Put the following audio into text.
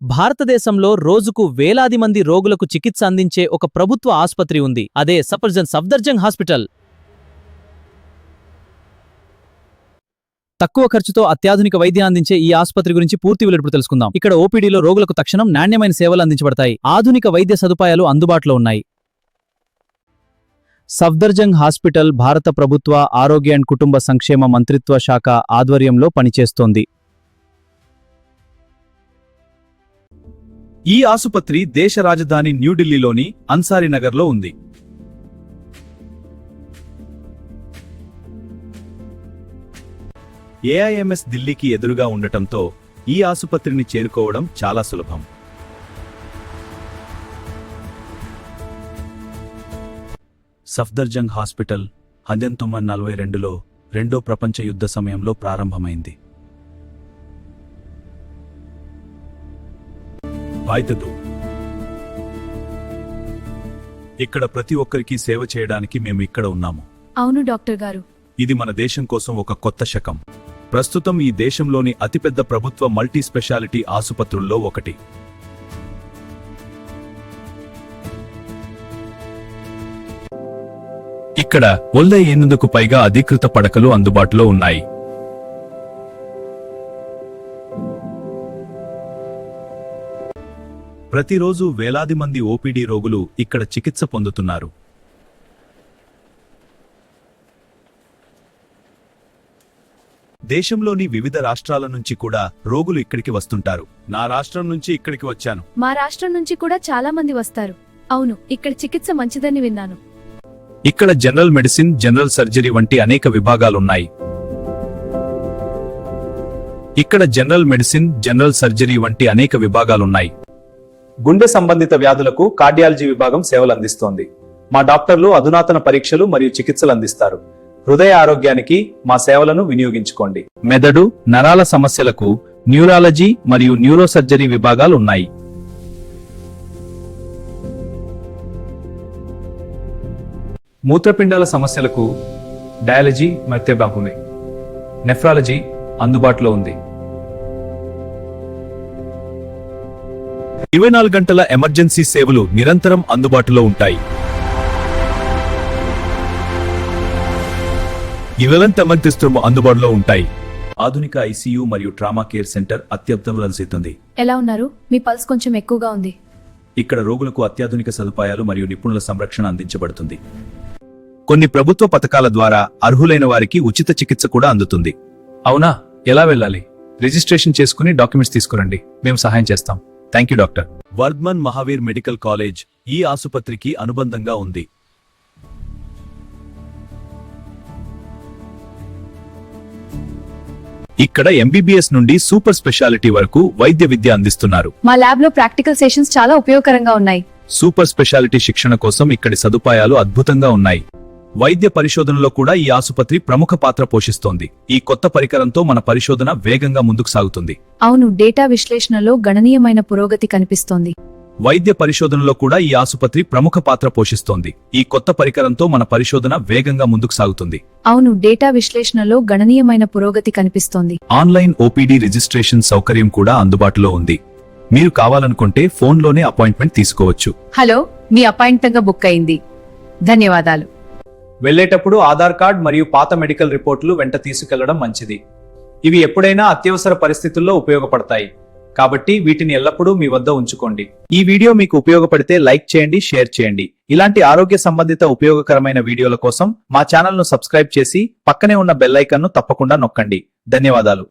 భారతదేశంలో రోజుకు వేలాది మంది రోగులకు చికిత్స అందించే ఒక ప్రభుత్వ ఆసుపత్రి ఉంది. అదే సఫ్దర్జంగ్ హాస్పిటల్. తక్కువ ఖర్చుతో అత్యాధునిక వైద్యం అందించే ఈ ఆసుపత్రి గురించి పూర్తి వివరాలు తెలుసుకుందాం. ఇక్కడ ఓపీడీలో రోగులకు తక్షణం నాణ్యమైన సేవలు అందించబడతాయి. ఆధునిక వైద్య సదుపాయాలు అందుబాటులో ఉన్నాయి. సఫ్దర్జంగ్ హాస్పిటల్ భారత ప్రభుత్వ ఆరోగ్య అండ్ కుటుంబ సంక్షేమ మంత్రిత్వ శాఖ ఆధ్వర్యంలో పనిచేస్తోంది. ఈ ఆసుపత్రి దేశ రాజధాని న్యూఢిల్లీలోని అన్సారీనగర్లో ఉంది. ఏఐఎంఎస్ ఢిల్లీకి ఎదురుగా ఉండటంతో ఈ ఆసుపత్రిని చేరుకోవడం చాలా సులభం. సఫ్దర్జంగ్ హాస్పిటల్ 1942లో రెండో ప్రపంచ యుద్ధ సమయంలో ప్రారంభమైంది. బాధ్యత ఇక్కడ ప్రతి ఒక్కరికి సేవ చేయడానికి మేము ఇక్కడ ఉన్నాము. అవును డాక్టర్ గారు. ఇది మన దేశం కోసం ఒక కొత్త శకం. ప్రస్తుతం ఈ దేశంలోని అతిపెద్ద ప్రభుత్వ మల్టీ స్పెషాలిటీ ఆసుపత్రుల్లో ఒకటి. ఇక్కడ 108కు పైగా అధీకృత పడకలు అందుబాటులో ఉన్నాయి. ప్రతిరోజు వేలాది మంది ఓపీడీ రోగులు ఇక్కడ చికిత్స పొందుతున్నారు. దేశంలోని వివిధ రాష్ట్రాల నుంచి కూడా రోగులు ఇక్కడికి వస్తుంటారు. నా రాష్ట్రం నుంచి ఇక్కడికి వచ్చాను. మా రాష్ట్రం నుంచి కూడా చాలా మంది వస్తారు. అవును, ఇక్కడ చికిత్స మంచిదని విన్నాను. ఇక్కడ జనరల్ మెడిసిన్, జనరల్ సర్జరీ వంటి అనేక విభాగాలున్నాయి. ఇక్కడ జనరల్ మెడిసిన్, జనరల్ సర్జరీ వంటి అనేక విభాగాలున్నాయి. గుండె సంబంధిత వ్యాధులకు కార్డియాలజీ విభాగం సేవలు అందిస్తోంది. మా డాక్టర్లు అధునాతన పరీక్షలు మరియు చికిత్సలు అందిస్తారు. హృదయ ఆరోగ్యానికి మా సేవలను వినియోగించుకోండి. మెదడు, నరాల సమస్యలకు న్యూరాలజీ మరియు న్యూరోసర్జరీ విభాగాలు ఉన్నాయి. మూత్రపిండాల సమస్యలకు డయాలజీ మధ్యభాగమే. నెఫ్రాలజీ అందుబాటులో ఉంది. 24 గంటల ఎమర్జెన్సీ సేవలు నిరంతరం అందుబాటులో ఉంటాయి. అందుబాటులో ఉంటాయి. ఆధునిక ఐసీయూ మరియు ట్రామా కేర్ సెంటర్ అత్యద్భుతంగా. ఎలా ఉన్నారు? మీ పల్స్ కొంచెం ఎక్కువగా ఉంది. ఇక్కడ రోగులకు అత్యాధునిక సదుపాయాలు మరియు నిపుణుల సంరక్షణ అందించబడుతుంది. కొన్ని ప్రభుత్వ పథకాల ద్వారా అర్హులైన వారికి ఉచిత చికిత్స కూడా అందుతుంది. అవునా? ఎలా వెళ్ళాలి? రిజిస్ట్రేషన్ చేసుకుని డాక్యుమెంట్స్ తీసుకురండి. మేము సహాయం చేస్తాం. Thank you doctor. Vardhaman Mahavir medical college ఈ ఆసుపత్రికి అనుబంధంగా ఉంది. ఇక్కడ ఎంబీబీఎస్ నుండి సూపర్ స్పెషాలిటీ వరకు వైద్య విద్య అందిస్తున్నారు. మా ల్యాబ్ లో ప్రాక్టికల్ సెషన్స్ చాలా ఉపయోగకరంగా ఉన్నాయి. సూపర్ స్పెషాలిటీ శిక్షణ కోసం ఇక్కడి సదుపాయాలు అద్భుతంగా ఉన్నాయి. వైద్య పరిశోధనలో కూడా ఈ ఆసుపత్రి ప్రముఖ పాత్ర పోషిస్తోంది. ఈ కొత్త పరికరంతో మన పరిశోధన వేగంగా ముందుకు సాగుతుంది. అవును, డేటా విశ్లేషణలో గణనీయమైన పురోగతి కనిపిస్తోంది. వైద్య పరిశోధనలో కూడా ఈ ఆసుపత్రి ప్రముఖ పాత్ర పోషిస్తోంది. ఈ కొత్త పరికరంతో మన పరిశోధన వేగంగా ముందుకు సాగుతుంది. అవును, డేటా విశ్లేషణలో గణనీయమైన పురోగతి కనిపిస్తోంది. ఆన్లైన్ ఓపీడీ రిజిస్ట్రేషన్ సౌకర్యం కూడా అందుబాటులో ఉంది. మీరు కావాలనుకుంటే ఫోన్లోనే అపాయింట్మెంట్ తీసుకోవచ్చు. హలో, మీ అపాయింట్మెంట్ బుక్ అయింది. ధన్యవాదాలు. వెళ్లేటప్పుడు ఆధార్ కార్డ్ మరియు పాత మెడికల్ రిపోర్టులు వెంట తీసుకెళ్లడం మంచిది. ఇవి ఎప్పుడైనా అత్యవసర పరిస్థితుల్లో ఉపయోగపడతాయి, కాబట్టి వీటిని ఎల్లప్పుడూ మీ వద్ద ఉంచుకోండి. ఈ వీడియో మీకు ఉపయోగపడితే లైక్ చేయండి, షేర్ చేయండి. ఇలాంటి ఆరోగ్య సంబంధిత ఉపయోగకరమైన వీడియోల కోసం మా ఛానల్ను సబ్స్క్రైబ్ చేసి పక్కనే ఉన్న బెల్ ఐకాన్ను తప్పకుండా నొక్కండి. ధన్యవాదాలు.